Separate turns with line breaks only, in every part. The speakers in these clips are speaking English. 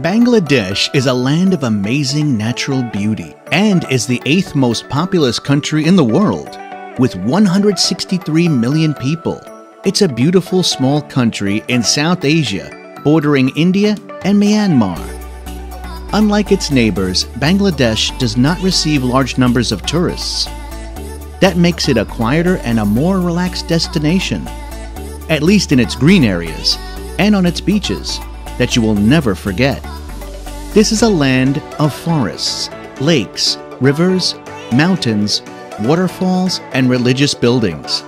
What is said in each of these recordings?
Bangladesh is a land of amazing natural beauty and is the 8th most populous country in the world, with 163 million people. It's a beautiful small country in South Asia, bordering India and Myanmar. Unlike its neighbors, Bangladesh does not receive large numbers of tourists. That makes it a quieter and a more relaxed destination, at least in its green areas and on its beaches, that you will never forget. This is a land of forests, lakes, rivers, mountains, waterfalls, and religious buildings.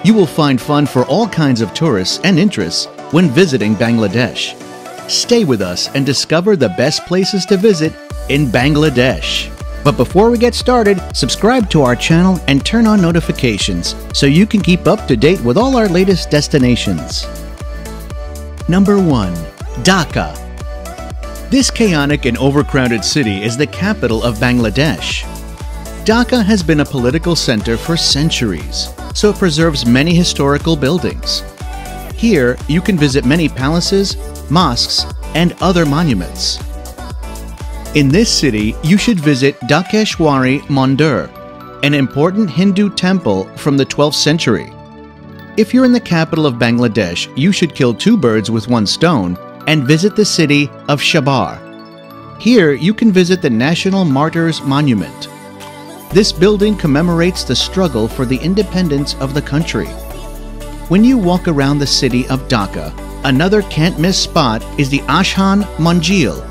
You will find fun for all kinds of tourists and interests when visiting Bangladesh. Stay with us and discover the best places to visit in Bangladesh. But before we get started, subscribe to our channel and turn on notifications so you can keep up to date with all our latest destinations. Number 1. Dhaka. This chaotic and overcrowded city is the capital of Bangladesh. Dhaka has been a political center for centuries, so it preserves many historical buildings. Here, you can visit many palaces, mosques, and other monuments. In this city, you should visit Dhakeshwari Mandir, an important Hindu temple from the 12th century. If you're in the capital of Bangladesh, you should kill 2 birds with 1 stone and visit the city of Sabar. Here, you can visit the National Martyrs Monument. This building commemorates the struggle for the independence of the country. When you walk around the city of Dhaka, another can't-miss spot is the Ashhan Manjil.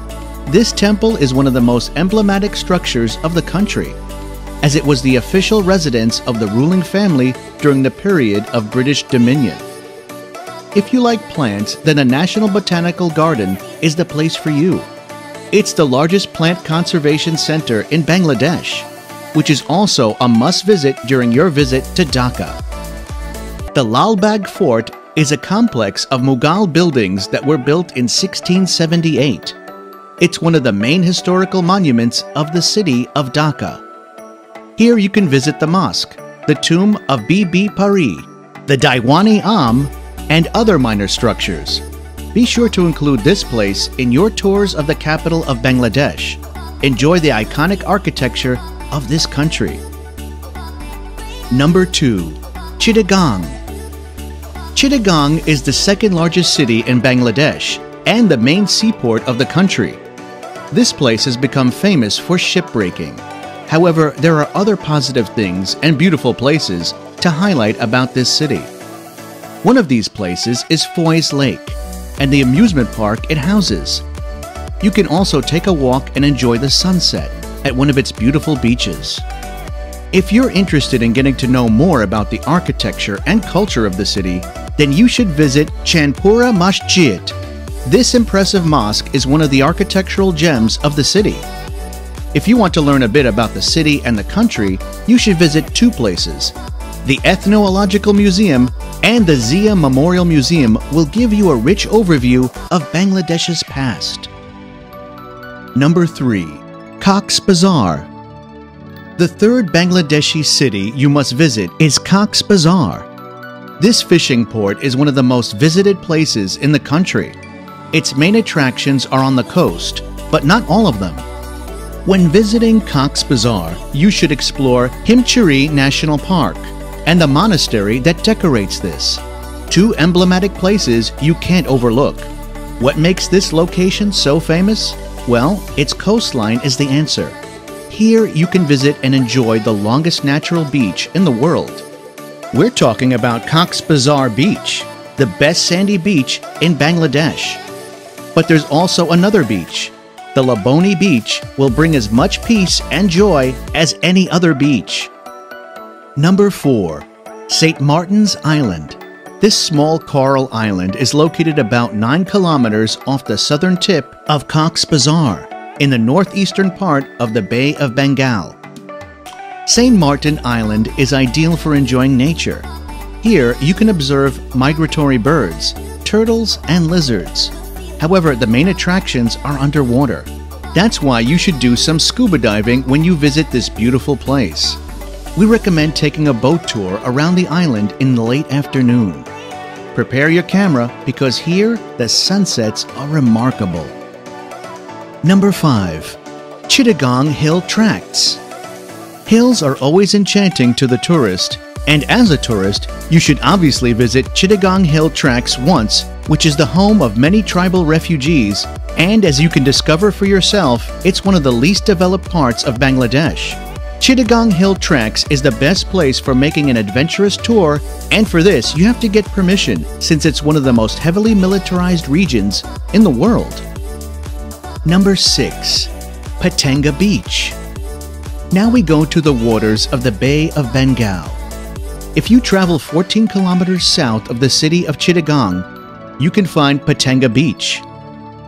This temple is one of the most emblematic structures of the country, as it was the official residence of the ruling family during the period of British dominion. If you like plants, then the National Botanical Garden is the place for you. It's the largest plant conservation center in Bangladesh, which is also a must-visit during your visit to Dhaka. The Lal Bagh Fort is a complex of Mughal buildings that were built in 1678. It's one of the main historical monuments of the city of Dhaka. Here you can visit the mosque, the tomb of Bibi Pari, the Diwan-e-Am, and other minor structures. Be sure to include this place in your tours of the capital of Bangladesh. Enjoy the iconic architecture of this country. Number 2. Chittagong. Chittagong is the 2nd largest city in Bangladesh and the main seaport of the country. This place has become famous for shipbreaking. However, there are other positive things and beautiful places to highlight about this city. One of these places is Foy's Lake and the amusement park it houses. You can also take a walk and enjoy the sunset at one of its beautiful beaches. If you're interested in getting to know more about the architecture and culture of the city, then you should visit Chandpura Masjid. This impressive mosque is one of the architectural gems of the city. If you want to learn a bit about the city and the country, you should visit 2 places. The Ethnological Museum and the Zia Memorial Museum will give you a rich overview of Bangladesh's past. Number 3. Cox's Bazar. The 3rd Bangladeshi city you must visit is Cox's Bazar. This fishing port is one of the most visited places in the country. Its main attractions are on the coast, but not all of them. When visiting Cox's Bazar, you should explore Himchari National Park and the monastery that decorates this. 2 emblematic places you can't overlook. What makes this location so famous? Well, its coastline is the answer. Here you can visit and enjoy the longest natural beach in the world. We're talking about Cox's Bazar Beach, the best sandy beach in Bangladesh. But there's also another beach. The Laboni Beach will bring as much peace and joy as any other beach. Number 4. St. Martin's Island. This small coral island is located about 9 kilometers off the southern tip of Cox's Bazar, in the northeastern part of the Bay of Bengal. St. Martin Island is ideal for enjoying nature. Here you can observe migratory birds, turtles, and lizards. However, the main attractions are underwater. That's why you should do some scuba diving when you visit this beautiful place. We recommend taking a boat tour around the island in the late afternoon. Prepare your camera because here the sunsets are remarkable. Number 5. Chittagong Hill Tracts. Hills are always enchanting to the tourist, and as a tourist, you should obviously visit Chittagong Hill Tracts once, which is the home of many tribal refugees, and as you can discover for yourself, it's one of the least developed parts of Bangladesh. Chittagong Hill Tracts is the best place for making an adventurous tour, and for this you have to get permission since it's one of the most heavily militarized regions in the world. Number 6. Patanga Beach. Now we go to the waters of the Bay of Bengal. If you travel 14 kilometers south of the city of Chittagong, you can find Patanga Beach.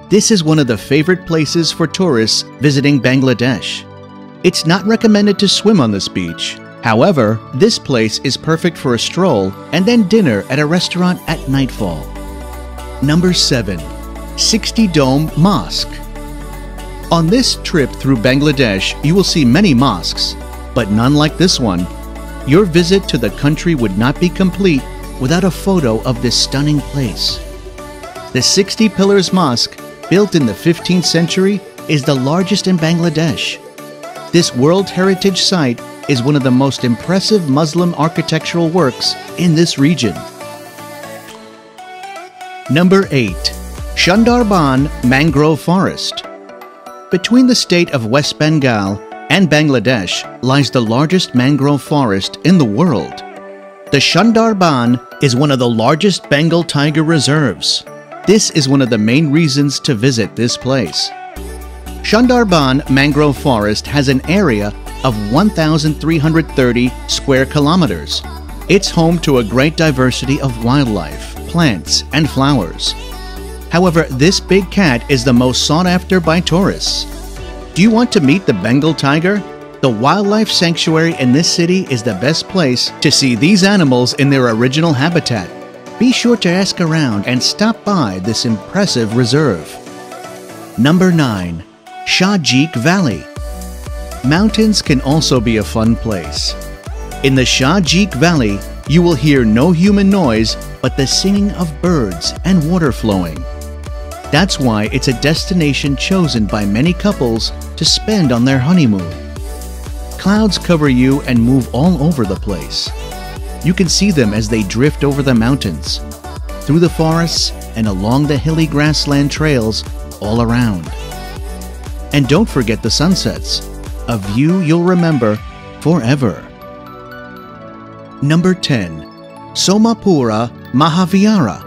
This is one of the favorite places for tourists visiting Bangladesh. It's not recommended to swim on this beach. However, this place is perfect for a stroll and then dinner at a restaurant at nightfall. Number 7. 60 Dome Mosque. On this trip through Bangladesh, you will see many mosques, but none like this one. Your visit to the country would not be complete without a photo of this stunning place. The 60 Pillars Mosque, built in the 15th century, is the largest in Bangladesh. This World Heritage Site is one of the most impressive Muslim architectural works in this region. Number 8. Sundarban Mangrove Forest. Between the state of West Bengal and Bangladesh lies the largest mangrove forest in the world. The Sundarban is one of the largest Bengal tiger reserves. This is one of the main reasons to visit this place. Sundarban Mangrove Forest has an area of 1,330 square kilometers. It's home to a great diversity of wildlife, plants, and flowers. However, this big cat is the most sought after by tourists. Do you want to meet the Bengal tiger? The wildlife sanctuary in this city is the best place to see these animals in their original habitat. Be sure to ask around and stop by this impressive reserve. Number 9. Shahjik Valley. Mountains can also be a fun place. In the Shahjik Valley, you will hear no human noise but the singing of birds and water flowing. That's why it's a destination chosen by many couples to spend on their honeymoon. Clouds cover you and move all over the place. You can see them as they drift over the mountains, through the forests, and along the hilly grassland trails all around. And don't forget the sunsets, a view you'll remember forever. Number 10. Somapura Mahavihara.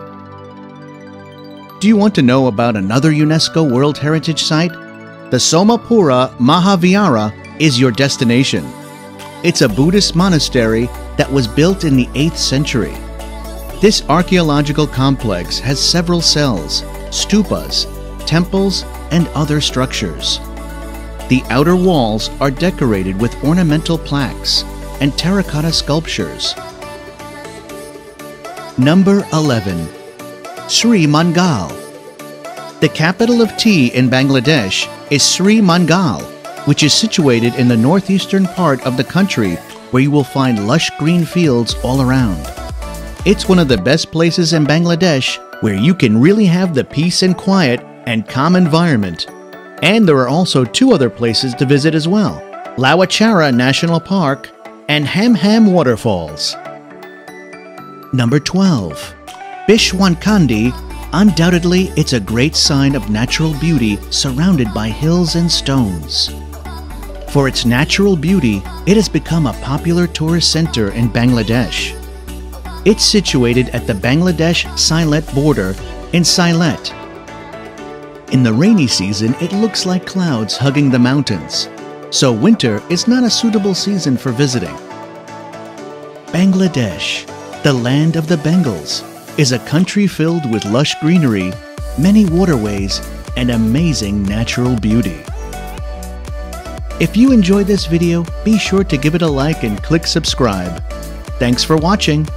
Do you want to know about another UNESCO World Heritage Site? The Somapura Mahavihara is your destination. It's a Buddhist monastery that was built in the 8th century. This archaeological complex has several cells, stupas, temples, and other structures. The outer walls are decorated with ornamental plaques and terracotta sculptures. Number 11. Sri Mangal. The capital of tea in Bangladesh is Sri Mangal, which is situated in the northeastern part of the country where you will find lush green fields all around. It's one of the best places in Bangladesh where you can really have the peace and quiet and calm environment. And there are also 2 other places to visit as well: Lawachara National Park and Ham Ham Waterfalls. Number 12. Bishwankandi. Undoubtedly, it's a great sign of natural beauty surrounded by hills and stones. For its natural beauty, it has become a popular tourist center in Bangladesh. It's situated at the Bangladesh-Sylhet border in Sylhet. In the rainy season, it looks like clouds hugging the mountains, so winter is not a suitable season for visiting. Bangladesh, the land of the Bengals, is a country filled with lush greenery, many waterways, and amazing natural beauty. If you enjoyed this video, be sure to give it a like and click subscribe. Thanks for watching.